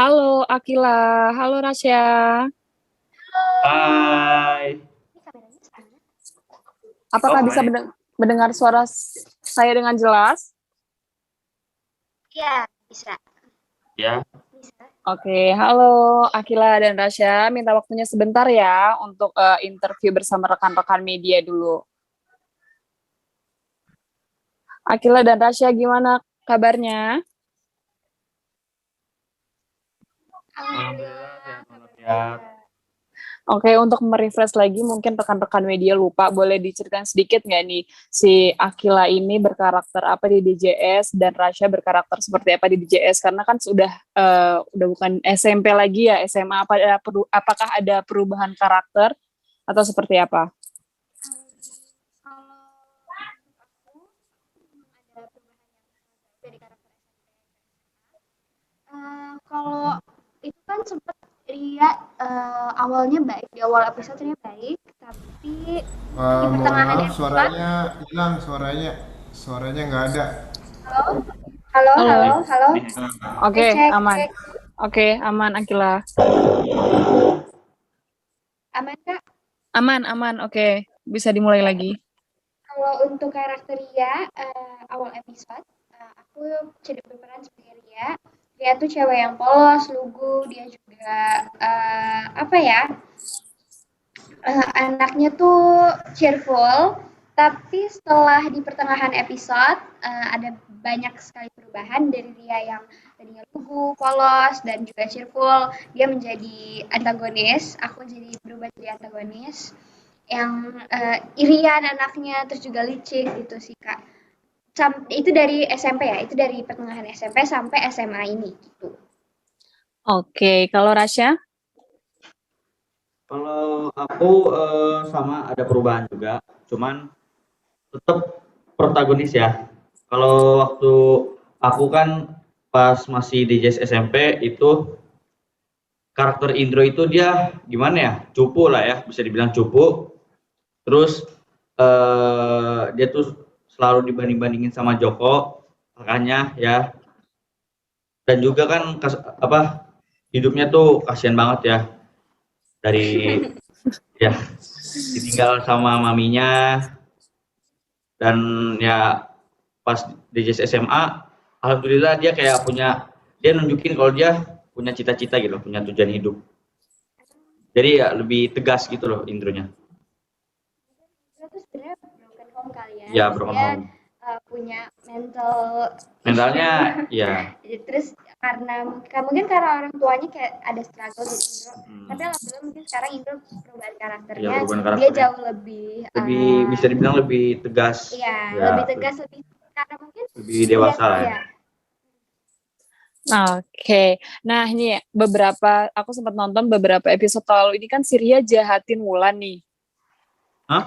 Halo Akila, halo Rasya. Hai. Apakah bisa mendengar suara saya dengan jelas? Iya, bisa. Ya. Bisa. Oke, halo Akila dan Rasya. Minta waktunya sebentar ya untuk interview bersama rekan-rekan media dulu. Akila dan Rasya, gimana kabarnya? Alhamdulillah sehat walafiat. Oke, untuk merefresh lagi, mungkin rekan-rekan media lupa, boleh diceritain sedikit nggak nih, si Akila ini berkarakter apa di DJS dan Rasya berkarakter seperti apa di DJS? Karena kan udah bukan SMP lagi ya, SMA. Apakah ada perubahan karakter atau seperti apa? Kalau aku ada perubahan yang dari karakter SMP. Kalau itu kan sempat Ria awalnya baik, di awal episodenya baik, tapi di Mohon pertengahan maaf, episode. suaranya hilang, suaranya nggak ada. Halo, halo, Halo. halo, halo. Oke, Cek, aman. cek. Oke, aman Akila. Aman Kak? Aman. Oke, bisa dimulai lagi. Kalau untuk karakter Ria, awal episode, aku jadi berperan sebagai Ria. Ria tuh cewek yang polos, lugu, dia juga apa ya? Anaknya tuh cheerful, tapi setelah di pertengahan episode ada banyak sekali perubahan dari Ria yang tadinya lugu, polos, dan juga cheerful, dia menjadi antagonis. Aku jadi berubah jadi antagonis yang irian anaknya, terus juga licik gitu sih Kak. Itu dari SMP ya, itu dari pertengahan SMP sampai SMA ini gitu. Oke, kalau Rasya? Kalau aku sama ada perubahan juga, cuman tetap protagonis ya. Kalau waktu aku kan pas masih di JS SMP itu karakter Indro itu dia gimana ya? Cupu lah ya, bisa dibilang cupu. Terus dia tuh selalu dibanding-bandingin sama Joko, kakaknya ya. Dan juga kan hidupnya tuh kasihan banget ya. Dari ya ditinggal sama maminya, dan ya pas di JS SMA alhamdulillah dia nunjukin kalau dia punya cita-cita gitu, punya tujuan hidup. Jadi ya lebih tegas gitu loh intronya. Itu sebenarnya broken home kali ya. Ya, Terus broken dia home. punya mental Mentalnya issue. ya. Terus mungkin karena orang tuanya kayak ada struggle jadi Indro. Tapi alhamdulillah mungkin sekarang Indro perubahan karakternya, Ya, perubahan dia karakternya. jauh lebih Bisa dibilang lebih tegas. Iya, Ya, lebih tegas, lebih karena mungkin lebih dewasa lah ya. iya. Oke, nah ini aku sempat nonton beberapa episode lalu ini kan si Ria jahatin Wulan nih. Hah?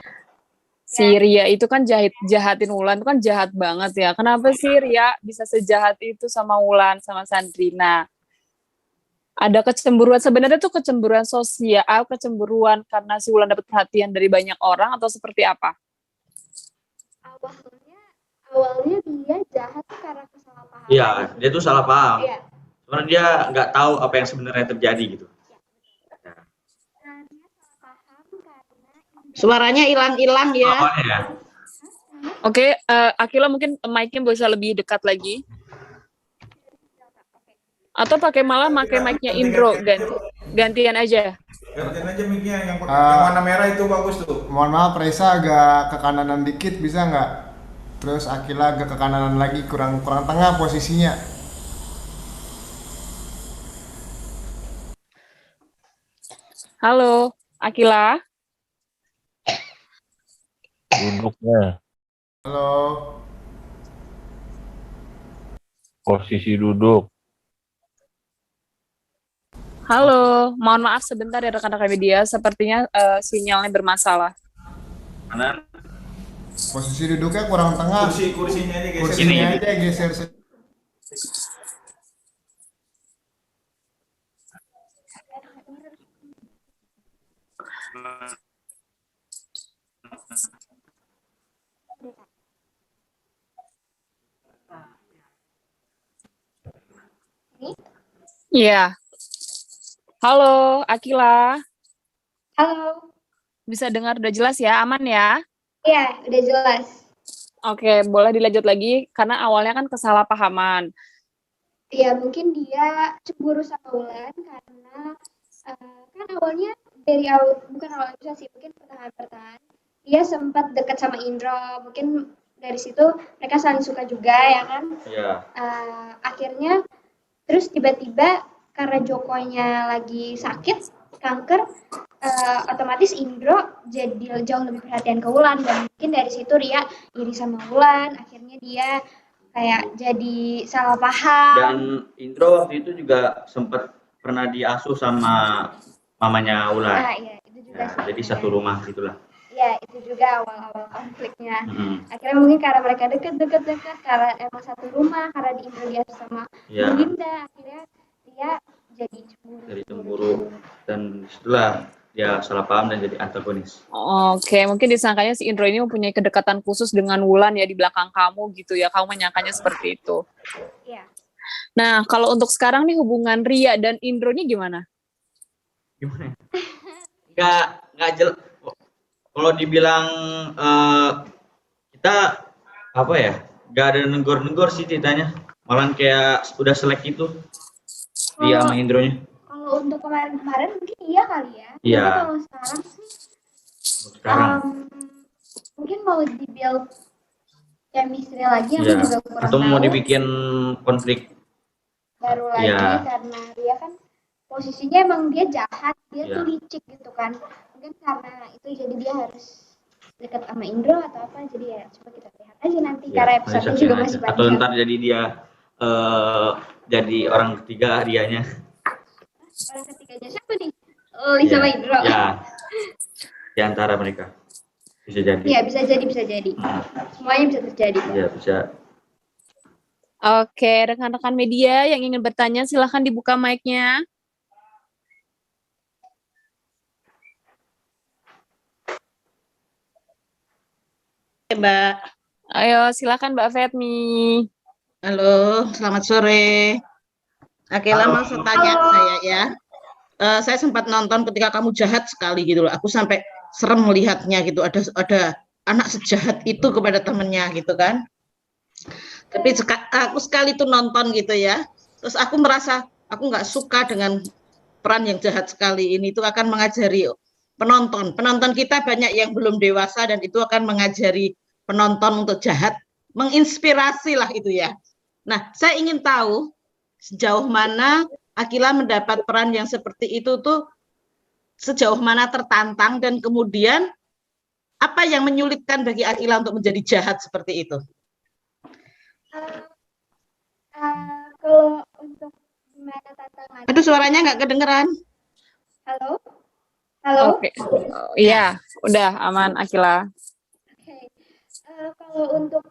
Si Ria itu kan jahatin Wulan itu kan jahat banget ya. Kenapa sih Ria bisa sejahat itu sama Wulan, sama Sandrina? Ada kecemburuan, sebenarnya tuh kecemburuan sosial, kecemburuan karena si Wulan dapat perhatian dari banyak orang atau seperti apa? Awalnya dia jahat tuh karena kesalahpahaman. Iya, dia tuh salah paham. Iya. Karena dia nggak tahu apa yang sebenarnya terjadi gitu. Dia salah paham karena Suaranya hilang-hilang ya. Awalnya ya. Oke, Akila mungkin mic-nya bisa lebih dekat lagi. Atau malah pakai mic-nya Indro, gantian aja. Gantian aja mic-nya yang warna merah itu bagus tuh. Mohon maaf, Reza agak ke kananan dikit, bisa nggak? Terus Akila agak ke kananan lagi, kurang tengah posisinya. Halo, Akila. Duduknya, Halo. posisi duduk. Halo, mohon maaf sebentar ya rekan-rekan media, sepertinya sinyalnya bermasalah. Kanan. Posisi duduknya kurang tengah. Kursinya ini geser. Kursinya aja geser. Iya, Halo, Akila. Halo. Bisa dengar udah jelas ya? Aman ya? Iya, udah jelas. Oke, boleh dilanjut lagi karena awalnya kan kesalahpahaman. Ya, mungkin dia cemburu sama Wulan karena kan awalnya dari awal, bukan awal episode sih, mungkin pertengahan-pertengahan dia sempat dekat sama Indro. Mungkin dari situ mereka saling suka juga ya kan. Iya. Akhirnya terus tiba-tiba karena Jokonya lagi sakit kanker, otomatis Indro jadi jauh lebih perhatian ke Wulan dan mungkin dari situ Ria iri sama Wulan, akhirnya dia kayak jadi salah paham. Dan Indro waktu itu juga sempat pernah diasuh sama mamanya Wulan. Iya, itu juga Ya, sih. jadi satu rumah gitulah. Ya, itu juga awal-awal konfliknya. Akhirnya mungkin karena mereka deket, karena emang satu rumah, karena di Indro dia sama Ya. Linda, akhirnya dia jadi cemburu. Jadi cemburu dan disitulah dia salah paham dan jadi antagonis. Oke, mungkin disangkanya si Indro ini mempunyai kedekatan khusus dengan Wulan ya di belakang kamu gitu ya. Kamu menyangkanya seperti itu. Iya. Nah, kalau untuk sekarang nih hubungan Ria dan Indro ini gimana? Gimana? Nggak jelas. Kalau dibilang kita apa ya? Nggak ada negor-negor sih ceritanya. Malah kayak udah selek itu dia sama Indronya. Kalau untuk kemarin-kemarin mungkin iya kali ya. Iya. Tapi kalau sekarang sih Sekarang. Mungkin mau di-build chemistry lagi aku Iya. juga kurang Atau mau tahu. dibikin konflik Baru lagi Iya. karena dia kan posisinya emang dia jahat, dia Iya. tuh licik gitu kan. Mungkin karena itu jadi dia harus dekat sama Indro atau apa, jadi ya coba kita lihat aja nanti ya, karena episode juga aja. masih Atau panjang. ntar jadi dia jadi orang ketiga dianya. Orang ketiganya siapa nih? Lisa sama Indro. Ya. Di antara mereka. Bisa jadi. Iya, bisa jadi. Semuanya bisa terjadi. Iya, bisa. Oke, rekan-rekan media yang ingin bertanya silahkan dibuka mic-nya. Mbak. Ayo, silakan Mbak Fatmi. Halo, selamat sore. Akila mau tanya saya ya. Saya sempat nonton ketika kamu jahat sekali gitu loh. Aku sampai serem melihatnya gitu. Ada anak sejahat itu kepada temennya gitu kan. Tapi aku sekali tuh nonton gitu ya. Terus aku merasa aku nggak suka dengan peran yang jahat sekali ini. Itu akan mengajari penonton kita banyak yang belum dewasa dan itu akan mengajari penonton untuk jahat, menginspirasi lah itu ya. Nah, saya ingin tahu sejauh mana Akila mendapat peran yang seperti itu tuh, sejauh mana tertantang dan kemudian apa yang menyulitkan bagi Akila untuk menjadi jahat seperti itu? Kalau untuk gimana tantangan? Aduh, suaranya nggak kedengeran. Halo? Halo? Oke. Iya, udah aman Akila. Oke. Kalau untuk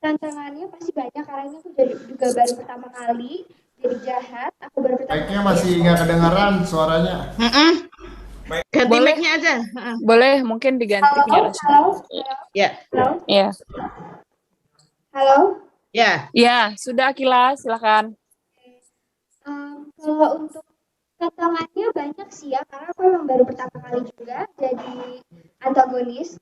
tantangannya pasti banyak karena ini aku juga baru pertama kali jadi jahat. Aku baru pertama Mic-nya kali masih nggak kedengaran suaranya. Ganti Boleh. mic-nya aja. Boleh mungkin diganti punya Rasya. Halo? Ya, Halo? Iya. Halo? ya. Iya, sudah Akila, silakan. Kalau untuk tantangannya banyak sih ya, karena aku memang baru pertama kali juga jadi antagonis.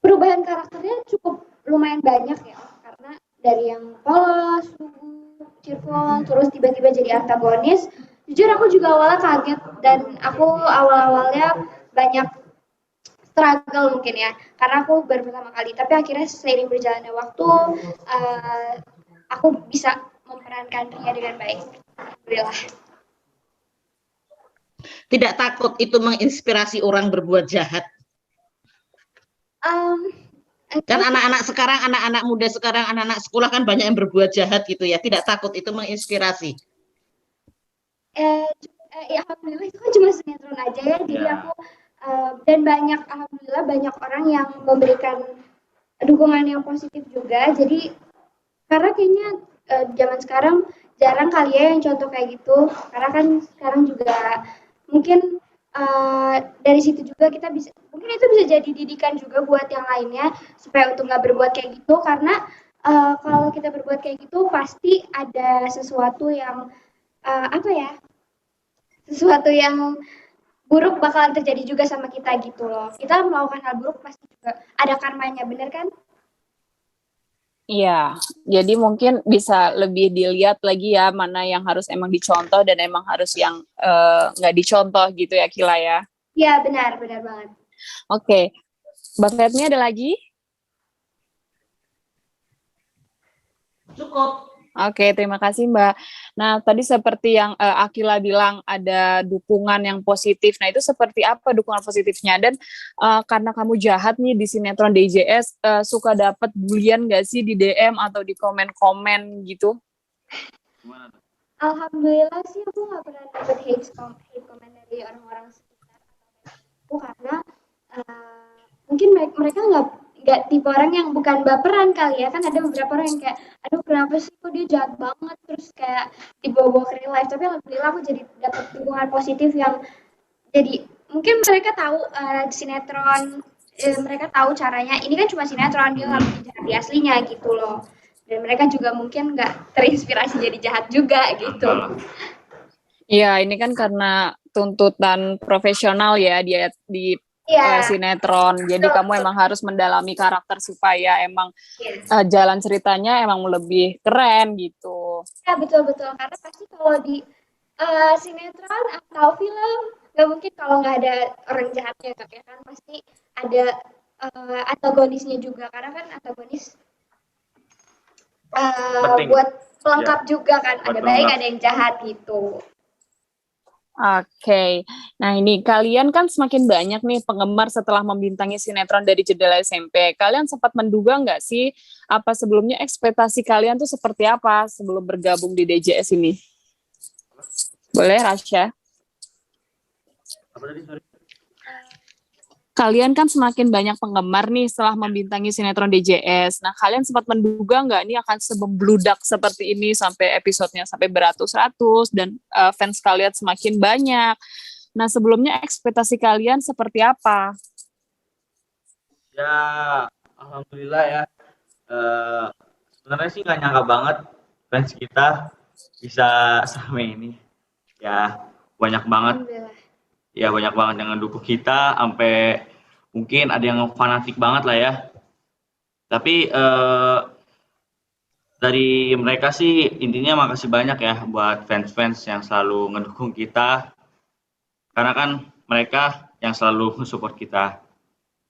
Perubahan karakternya cukup lumayan banyak ya, karena dari yang polos, lugu, cheerful, terus tiba-tiba jadi antagonis. Jujur aku juga awalnya kaget dan aku awal-awalnya banyak struggle mungkin ya, karena aku baru pertama kali. Tapi akhirnya seiring berjalannya waktu, aku bisa memerankan Ria dengan baik. Alhamdulillah. Tidak takut itu menginspirasi orang berbuat jahat? Kan anak-anak sekarang, anak-anak muda sekarang, anak-anak sekolah kan banyak yang berbuat jahat gitu ya. Tidak takut itu menginspirasi? Ya alhamdulillah itu kan cuma sinetron aja ya. Jadi aku dan alhamdulillah banyak orang yang memberikan dukungan yang positif juga. Jadi karena kayaknya zaman sekarang jarang kali ya yang contoh kayak gitu. Karena kan sekarang juga mungkin dari situ juga kita bisa, mungkin itu bisa jadi didikan juga buat yang lainnya supaya untuk nggak berbuat kayak gitu, karena kalau kita berbuat kayak gitu pasti ada sesuatu yang apa ya, sesuatu yang buruk bakalan terjadi juga sama kita gitu loh. Kita melakukan hal buruk pasti juga ada karmanya, bener kan? Iya, jadi mungkin bisa lebih dilihat lagi ya mana yang harus emang dicontoh dan emang harus yang nggak dicontoh gitu ya Kila ya. Iya, benar banget. Oke, Mbak Fetmi ada lagi? Cukup. Oke, terima kasih Mbak. Nah, tadi seperti yang Akila bilang ada dukungan yang positif. Nah, itu seperti apa dukungan positifnya? Dan karena kamu jahat nih di sinetron DJS, suka dapat bulian nggak sih di DM atau di komen-komen gitu? Gimana tuh? Alhamdulillah sih aku nggak pernah dapet hate comment dari orang-orang sekitar aku karena mungkin mereka nggak tipe orang yang bukan baperan kali ya, kan ada beberapa orang yang kayak aduh kenapa sih kok dia jahat banget terus kayak dibawa ke real life, tapi alhamdulillah aku jadi dapat dukungan positif yang jadi mungkin mereka tahu sinetron, mereka tahu caranya ini kan cuma sinetron, dia nggak mungkin jahat di aslinya gitu loh, dan mereka juga mungkin nggak terinspirasi jadi jahat juga gitu. Iya, ini kan karena tuntutan profesional ya dia di sinetron. Jadi kamu emang harus mendalami karakter supaya emang jalan ceritanya emang lebih keren gitu. Ya betul karena pasti kalau di sinetron atau film nggak mungkin kalau nggak ada orang jahatnya ya kan, pasti ada antagonisnya juga karena kan antagonis buat pelengkap juga kan, ada baik ada yang jahat gitu. Oke, nah ini kalian kan semakin banyak nih penggemar setelah membintangi sinetron dari Jendela SMP. Kalian sempat menduga nggak sih apa sebelumnya ekspektasi kalian tuh seperti apa sebelum bergabung di DJS ini? Boleh, Rasya? Apa tadi, sorry? Kalian kan semakin banyak penggemar nih setelah membintangi sinetron DJS. Nah, kalian sempat menduga nggak nih akan membludak seperti ini sampai episodenya sampai beratus-ratus dan fans kalian semakin banyak. Nah, sebelumnya ekspektasi kalian seperti apa? Ya, alhamdulillah ya. Sebenarnya sih nggak nyangka banget fans kita bisa sampai ini. Ya, banyak banget. Ya banyak banget yang ngedukung kita, sampai mungkin ada yang fanatik banget lah ya. Tapi dari mereka sih intinya makasih banyak ya buat fans-fans yang selalu ngedukung kita. Karena kan mereka yang selalu support kita.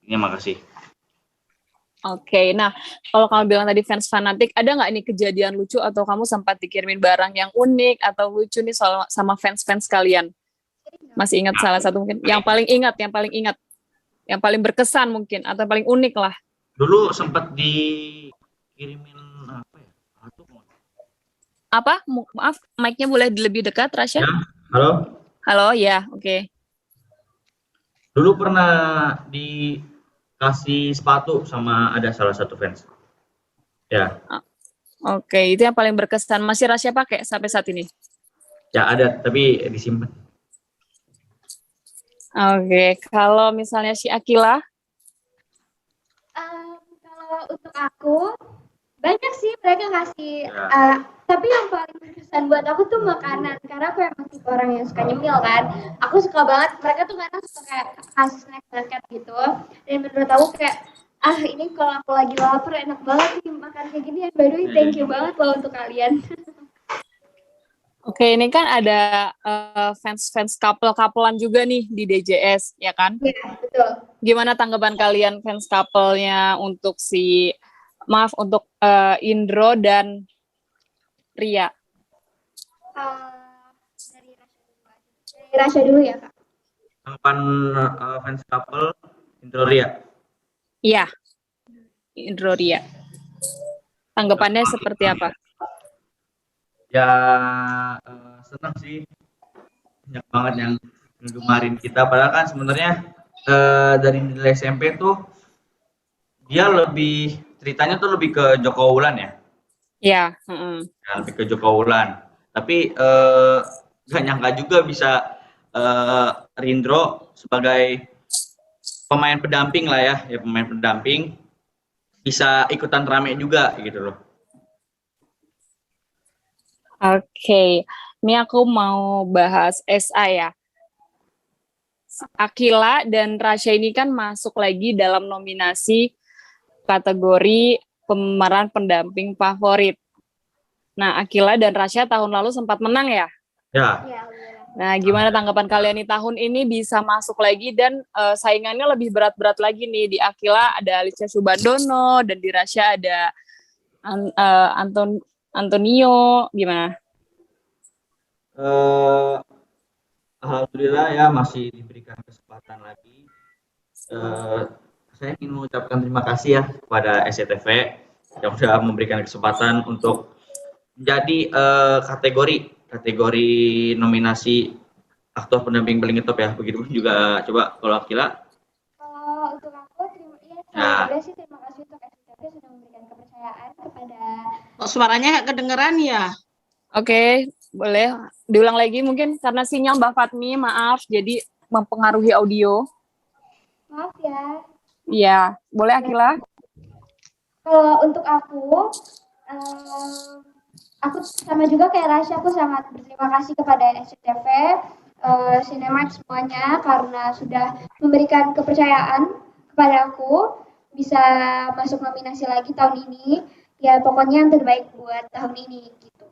Ini makasih. Oke, nah kalau kamu bilang tadi fans fanatik, ada nggak nih kejadian lucu atau kamu sempat dikirimin barang yang unik atau lucu nih sama fans-fans kalian? Masih ingat salah satu mungkin yang paling paling berkesan mungkin atau paling unik lah. Dulu sempat dikirimin apa ya? Apa? Maaf, mic-nya boleh lebih dekat, Rasya? Ya, halo? Halo, ya, oke. Dulu pernah dikasih sepatu sama ada salah satu fans. Ya. Oke, itu yang paling berkesan. Masih Rasya pakai sampai saat ini? Ya ada, tapi disimpan. Oke, kalau misalnya si Akila? Kalau untuk aku banyak sih mereka kasih, tapi yang paling berkesan buat aku tuh makanan, karena aku emang tipe orang yang suka nyemil kan. Aku suka banget, mereka tuh kadang suka kayak kasih snack gitu, dan menurut aku kayak ini kalau aku lagi lapar enak banget nih makan kayak gini. By the way, thank you banget loh untuk kalian. Oke, ini kan ada fans couple-couplean juga nih di DJS, ya kan? Iya, betul. Gimana tanggapan kalian fans couple-nya untuk untuk Indro dan Ria? Dari Rasya dulu ya, Kak. Tanggapan fans couple Indro Ria. Iya, Indro Ria. Tanggapannya seperti apa? Ya senang sih, banyak banget yang ngegemarin kita. Padahal kan sebenarnya dari SMP tuh dia ceritanya tuh lebih ke Joko Wulan ya. Iya. Ya, lebih ke Joko Wulan. Tapi gak nyangka juga bisa Rindro sebagai pemain pendamping lah ya pemain pendamping bisa ikutan rame juga gitu loh. Oke. Ini aku mau bahas SA ya. Akila dan Rasya ini kan masuk lagi dalam nominasi kategori pemeran pendamping favorit. Nah, Akila dan Rasya tahun lalu sempat menang ya? Ya, Ya, alhamdulillah. Nah, gimana tanggapan kalian nih tahun ini bisa masuk lagi dan saingannya lebih berat-berat lagi nih. Di Akila ada Alicia Subandono dan di Rasya ada Antonio. Gimana? alhamdulillah ya masih diberikan kesempatan lagi. Saya ingin mengucapkan terima kasih ya kepada SCTV yang sudah memberikan kesempatan untuk menjadi kategori nominasi aktor pendamping paling top ya. Begitupun juga coba kalau Akila. Kalau untuk aku, Ya. juga sih terima kasih untuk SCTV sudah memberikan kepercayaan kepada. Kok suaranya nggak kedengeran ya? Oke, boleh diulang lagi mungkin karena sinyal Mbak Fatmi, maaf, jadi mempengaruhi audio. Maaf ya. Iya, boleh Akila? Kalau untuk aku sama juga kayak Rasya, aku sangat berterima kasih kepada SCTV, Cinemark semuanya karena sudah memberikan kepercayaan kepada aku bisa masuk nominasi lagi tahun ini. Ya pokoknya yang terbaik buat tahun ini gitu.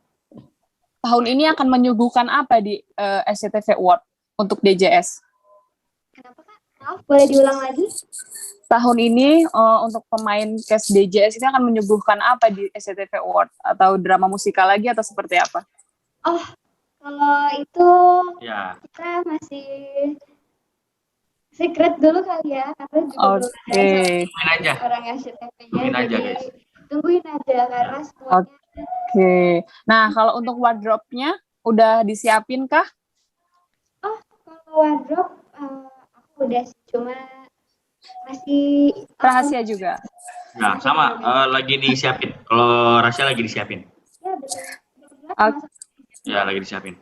Tahun ini akan menyuguhkan apa di SCTV Award untuk DJS? Kenapa Kak? Maaf, boleh diulang lagi? Tahun ini untuk pemain cast DJS ini akan menyuguhkan apa di SCTV Award? Atau drama musikal lagi atau seperti apa? Oh, kalau itu Ya. kita masih secret dulu kali ya, karena juga belum ada Tungguin aja. orang SCTV-nya. Tungguin aja, Jadi guys. tungguin aja karena semuanya. Oke. Nah, kalau untuk wardrobe-nya udah disiapin kah? Oh, kalau wardrobe aku udah sih, cuma masih Rahasia juga. Nah, sama lagi disiapin. Kalau Rasya lagi disiapin. Ya betul. Ya, lagi disiapin.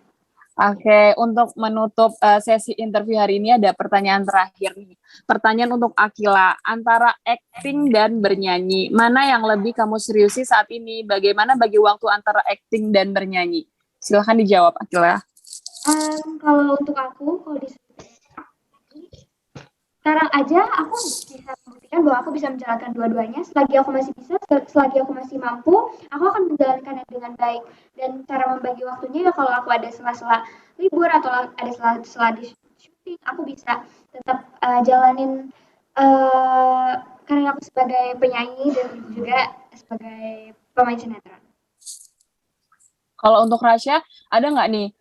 Oke, untuk menutup sesi interview hari ini ada pertanyaan terakhir nih. Pertanyaan untuk Akila, antara acting dan bernyanyi, mana yang lebih kamu seriusi saat ini? Bagaimana bagi waktu antara acting dan bernyanyi? Silahkan dijawab, Akila. Kalau untuk aku, sekarang aja aku bisa membuktikan bahwa aku bisa menjalankan dua-duanya. Selagi aku masih bisa, selagi aku masih mampu, aku akan menjalankannya dengan baik. Dan cara membagi waktunya ya kalau aku ada sela-sela libur atau ada sela-sela di syuting, aku bisa tetap jalanin karena aku sebagai penyanyi dan juga sebagai pemain sinetron. Kalau untuk Rasya, ada nggak nih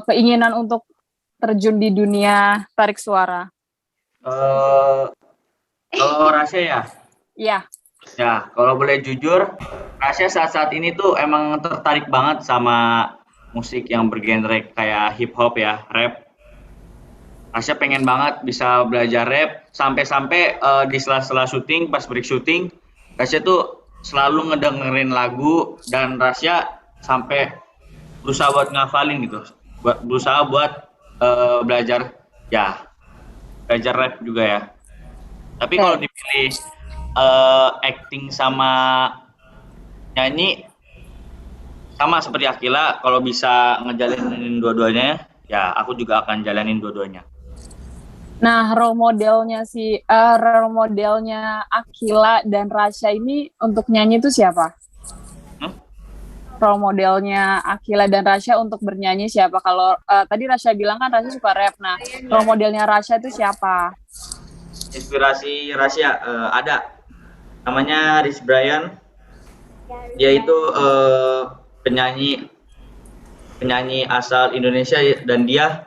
keinginan untuk terjun di dunia tarik suara? Kalau Rasya ya? Iya. Ya, kalau boleh jujur, Rasya saat-saat ini tuh emang tertarik banget sama musik yang bergenre kayak hip hop ya, rap. Rasya pengen banget bisa belajar rap, sampai-sampai di sela-sela syuting, pas break syuting, Rasya tuh selalu ngedengerin lagu dan Rasya sampai berusaha buat ngafalin gitu, berusaha buat belajar rap juga ya. Tapi kalau dipilih acting sama nyanyi sama seperti Akila, kalau bisa ngejalanin dua-duanya, ya aku juga akan jalanin dua-duanya. Nah, role modelnya Akila dan Rasya ini untuk nyanyi itu siapa? Role modelnya Akila dan Rasya untuk bernyanyi siapa? Kalau tadi Rasya bilang kan Rasya suka rap. Nah, role modelnya Rasya itu siapa? Inspirasi Rasya ada, namanya Rich Brian. Dia itu penyanyi asal Indonesia dan dia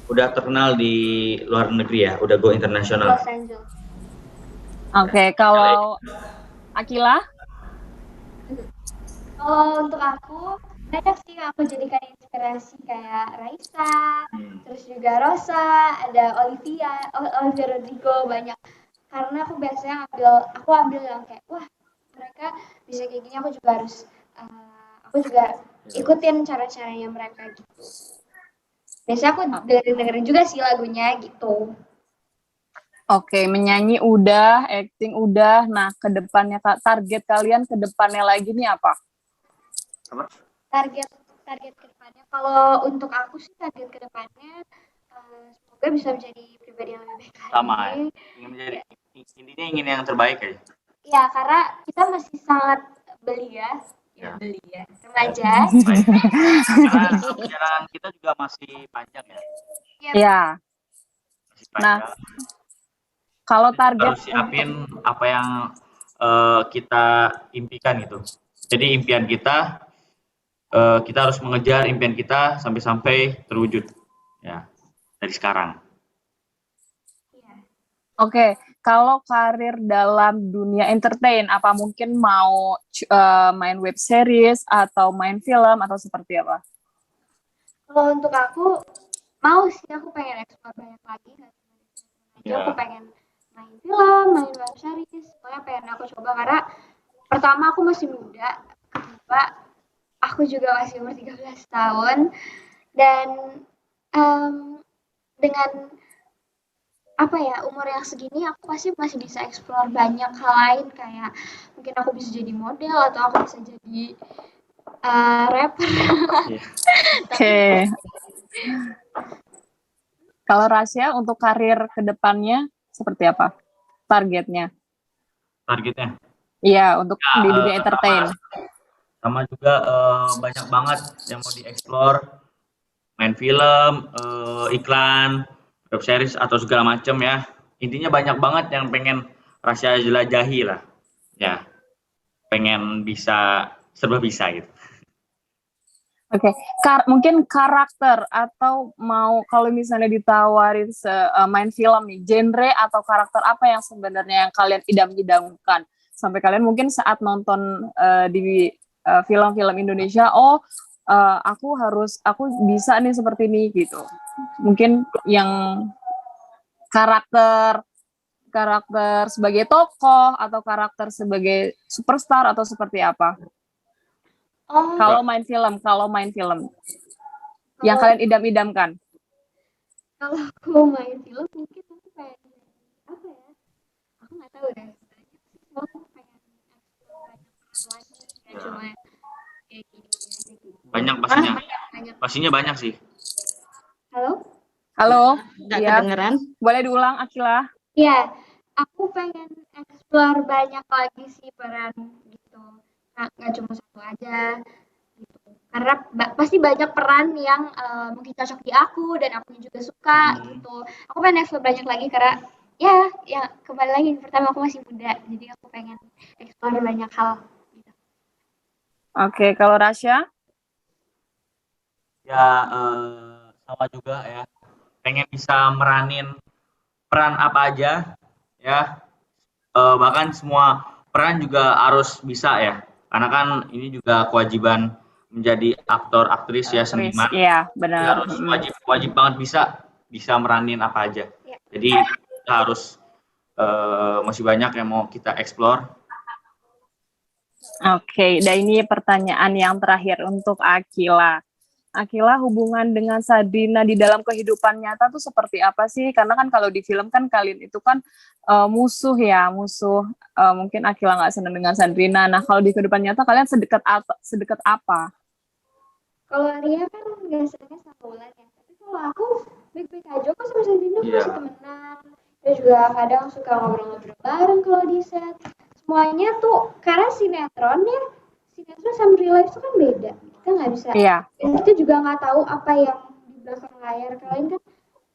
udah terkenal di luar negeri ya, udah go internasional. Los Angeles. Oke, kalau Akila? Kalau untuk aku, banyak sih yang aku jadikan inspirasi kayak Raisa, terus juga Rosa, ada Olivia Rodrigo, banyak. Karena aku biasanya ambil yang kayak, wah mereka bisa kayak gini, aku juga ikutin cara-caranya mereka gitu. Biasanya aku dengerin juga sih lagunya gitu. Oke, menyanyi udah, acting udah. Nah, kedepannya target kalian kedepannya lagi nih apa? Target kedepannya Kalau untuk aku sih target ke depannya semoga bisa menjadi pribadi yang lebih baik Sama ya. lagi. Ingin menjadi intinya ingin yang terbaik aja. Ya, karena kita masih sangat belia, Ya. belia, remaja. Baik. Karena perjalanan kita juga masih panjang ya. Ya. Masih Nah, panjang. kalau Kita target harus siapin apa yang kita impikan gitu. Jadi impian kita harus mengejar impian kita sampai terwujud ya dari sekarang. Oke, kalau karir dalam dunia entertain, apa mungkin mau main web series atau main film atau seperti apa? Kalau untuk aku mau sih, aku pengen explore banyak lagi, nggak cuma di film aja. Ya. Aku pengen main film, main web series, semuanya pengen aku coba karena pertama aku masih muda, kedua aku juga masih umur 13 tahun dan dengan apa ya, umur yang segini aku pasti masih bisa explore banyak hal lain, kayak mungkin aku bisa jadi model atau aku bisa jadi rapper. Oke. Kalau Rasya untuk karir kedepannya seperti apa? Targetnya? Targetnya Iya, untuk ya, di dunia entertain. sama juga banyak banget yang mau dieksplor, main film, iklan, web series atau segala macam ya. Intinya banyak banget yang pengen Rasya jelajahi lah. Ya, pengen bisa serba bisa gitu. Oke, mungkin karakter atau mau kalau misalnya ditawarin main film nih, genre atau karakter apa yang sebenarnya yang kalian idam-idamkan sampai kalian mungkin saat nonton di film-film Indonesia, aku bisa nih seperti ini gitu. Mungkin yang karakter sebagai tokoh atau karakter sebagai superstar atau seperti apa? Kalau main film yang kalian idam-idamkan. Kalau aku main film mungkin aku pengen apa ya? Aku nggak tahu deh. Aku pengen explore banyak peran lagi, nggak cuma kayak gini aja gitu. Banyak pastinya. Banyak. Pastinya banyak sih. Halo? Nggak Iya. kedengeran? Boleh diulang, Akila? Iya, aku pengen explore banyak lagi sih peran gitu. Nggak cuma satu aja gitu. Karena pasti banyak peran yang mungkin cocok di aku dan aku juga suka gitu. Aku pengen explore banyak lagi karena ya kembali lagi pertama aku masih muda, jadi aku pengen explore banyak hal. Gitu. Oke, kalau Rasya? Ya sama juga ya. Pengen bisa meranin peran apa aja ya. Bahkan semua peran juga harus bisa ya. Karena kan ini juga kewajiban menjadi aktor, aktris ya, seniman. Iya, benar. Harus wajib banget bisa meranin apa aja. Ya. Jadi kita harus masih banyak yang mau kita explore. Oke, dan ini pertanyaan yang terakhir untuk Akila. Akila, hubungan dengan Sabrina di dalam kehidupan nyata tuh seperti apa sih? Karena kan kalau di film kan kalian itu kan musuh. Mungkin Akila nggak senang dengan Sabrina. Nah, kalau di kehidupan nyata kalian sedekat apa? Kalau Ria kan nggak senangnya sama Wulan ya. Tapi kalau aku baik-baik aja kok sama Sabrina, masih temenan. Dia juga kadang suka ngobrol-ngobrol bareng kalau di set. Semuanya tuh karena sinetron sama real life itu kan beda. Kita nggak bisa. Iya. Kita juga nggak tahu apa yang di belakang layar. Kalian kan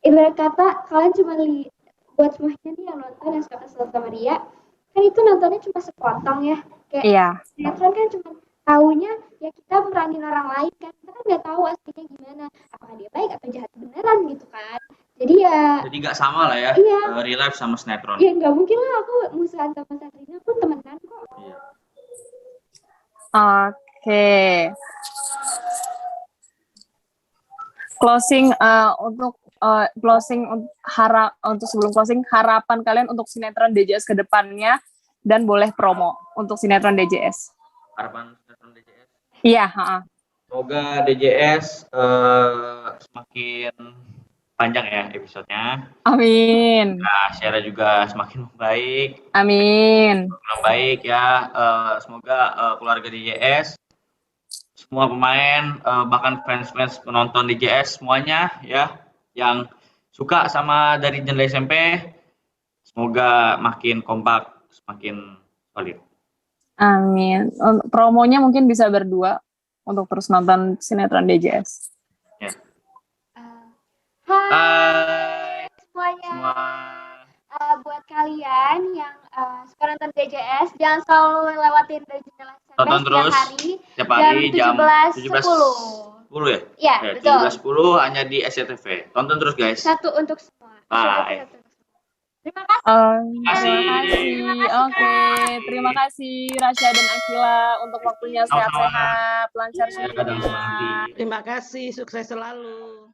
ibarat kata kalian cuma buat semuanya nih yang nonton yang suka kesel sama Ria, kan itu nontonnya cuma sepotong ya. Kayak sinetron kan cuma taunya ya kita meranin orang lain kan, kita kan nggak tahu aslinya gimana, apakah dia baik atau jahat beneran gitu kan. Jadi nggak sama lah ya, real life sama sinetron. Ya nggak mungkin lah aku musuhan sama Sabrina, pun temenan kok. Iya. Oke. Closing untuk sebelum closing, harapan kalian untuk sinetron DJS ke depannya dan boleh promo untuk sinetron DJS. Harapan sinetron DJS? Iya, Semoga DJS semakin panjang ya episodenya. Amin. Nah, share juga semakin baik. Amin. Baik ya. Semoga keluarga DJS semua pemain, bahkan fans-fans penonton DJS semuanya ya, yang suka sama dari genre SMP, semoga makin kompak, semakin solid. Amin. Promonya mungkin bisa berdua untuk terus nonton sinetron DJS. Ya. Hai Hai semuanya. semua. Buat kalian yang suka nonton DJS, jangan selalu lewatin dari jendela SMP Tonton terus setiap hari jam 17.10. 10 ya? Iya, betul. 17.10 hanya di SCTV. Tonton terus guys. Satu untuk semua. Bye. Terima kasih. Terima kasih. Oke, terima kasih Rasya dan Akila untuk waktunya, Sama-sama. sehat-sehat, lancar Ya, dan semuanya. semangat. Terima kasih, sukses selalu.